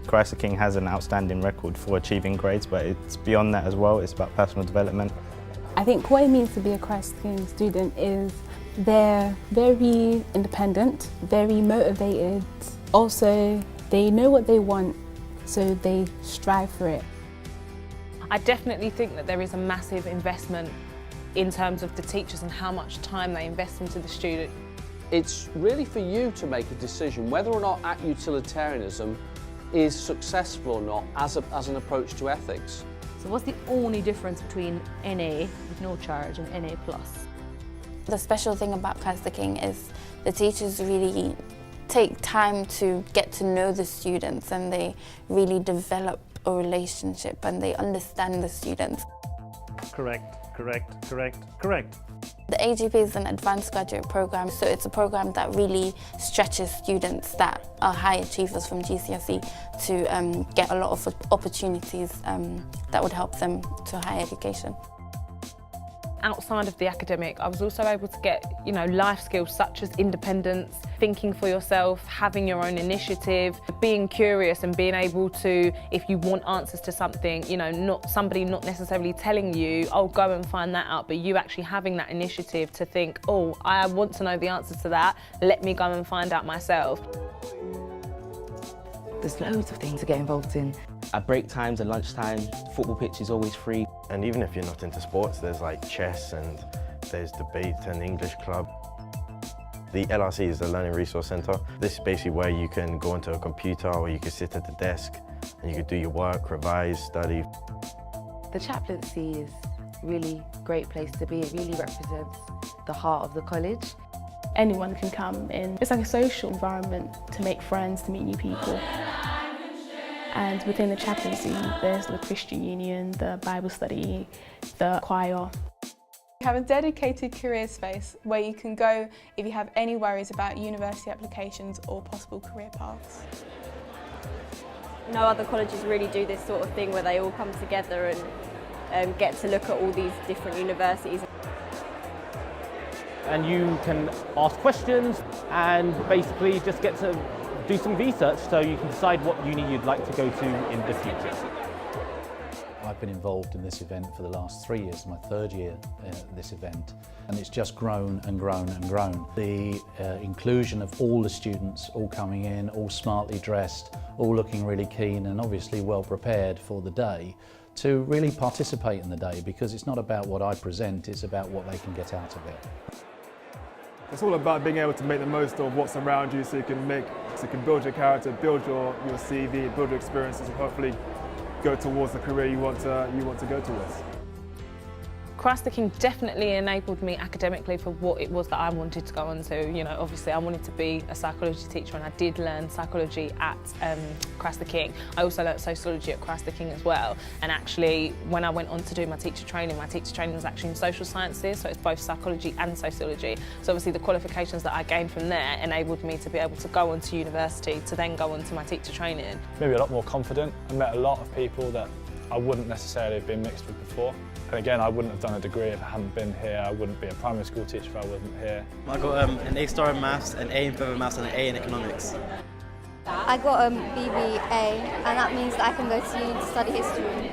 Christ the King has an outstanding record for achieving grades, but it's beyond that as well. It's about personal development. I think what it means to be a Christ the King student is they're very independent, very motivated. Also, they know what they want, so they strive for it. I definitely think that there is a massive investment in terms of the teachers and how much time they invest into the student. It's really for you to make a decision whether or not ACT utilitarianism is successful or not as an approach to ethics. So what's the only difference between NA with no charge and NA+? The special thing about Christ the King is the teachers really take time to get to know the students, and they really develop a relationship and they understand the students. Correct, correct, correct, correct. The AGP is an advanced graduate program, so it's a program that really stretches students that are high achievers from GCSE to get a lot of opportunities that would help them to higher education. Outside of the academic, I was also able to get, life skills such as independence, thinking for yourself, having your own initiative, being curious and being able to, if you want answers to something, not somebody not necessarily telling you, oh, go and find that out, but you actually having that initiative to think, oh, I want to know the answers to that, let me go and find out myself. There's loads of things to get involved in. At break times and lunch times, football pitch is always free. And even if you're not into sports, there's like chess and there's debate and English club. The LRC is the Learning Resource Centre. This is basically where you can go onto a computer or you can sit at the desk and you can do your work, revise, study. The chaplaincy is really a great place to be. It really represents the heart of the college. Anyone can come in. It's like a social environment to make friends, to meet new people. And within the chaplaincy, there's the Christian Union, the Bible study, the choir. We have a dedicated career space where you can go if you have any worries about university applications or possible career paths. No other colleges really do this sort of thing where they all come together and get to look at all these different universities. And you can ask questions and basically just get to do some research so you can decide what uni you'd like to go to in the future. I've been involved in this event for the last 3 years, my third year this event, and it's just grown and grown and grown. The inclusion of all the students all coming in, all smartly dressed, all looking really keen and obviously well prepared for the day to really participate in the day, because it's not about what I present, it's about what they can get out of it. It's all about being able to make the most of what's around you so you can build your character, build your CV, build your experiences and hopefully go towards the career you want to go towards. Christ the King definitely enabled me academically for what it was that I wanted to go on to. Obviously I wanted to be a psychology teacher and I did learn psychology at Christ the King. I also learnt sociology at Christ the King as well. And actually, when I went on to do my teacher training was actually in social sciences, so it's both psychology and sociology. So obviously the qualifications that I gained from there enabled me to be able to go on to university, to then go on to my teacher training. Maybe a lot more confident. I met a lot of people that I wouldn't necessarily have been mixed with before. And again, I wouldn't have done a degree if I hadn't been here. I wouldn't be a primary school teacher if I wasn't here. I got an A-star in maths, an A in further maths and an A in economics. I got a BBA, and that means that I can go to uni to study history.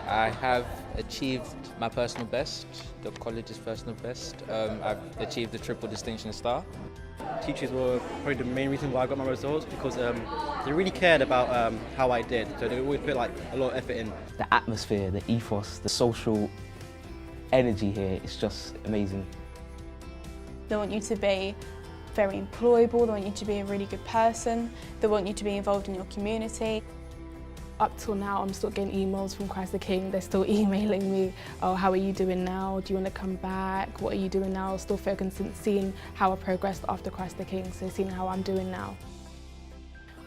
I have achieved my personal best, the college's personal best. I've achieved the triple distinction star. Teachers were probably the main reason why I got my results, because they really cared about how I did, so they always put a lot of effort in. The atmosphere, the ethos, the social energy here is just amazing. They want you to be very employable, they want you to be a really good person, they want you to be involved in your community. Up till now, I'm still getting emails from Christ the King. They're still emailing me, oh, how are you doing now? Do you want to come back? What are you doing now? Still focusing, seeing how I progressed after Christ the King, so seeing how I'm doing now.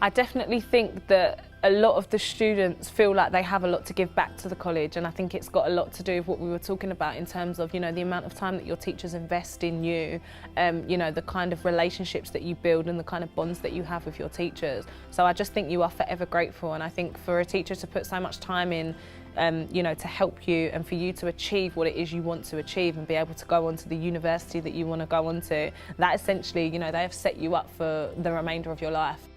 I definitely think that a lot of the students feel like they have a lot to give back to the college, and I think it's got a lot to do with what we were talking about in terms of, the amount of time that your teachers invest in you, the kind of relationships that you build and the kind of bonds that you have with your teachers. So I just think you are forever grateful, and I think for a teacher to put so much time in, to help you and for you to achieve what it is you want to achieve and be able to go on to the university that you want to go on to, that essentially, they have set you up for the remainder of your life.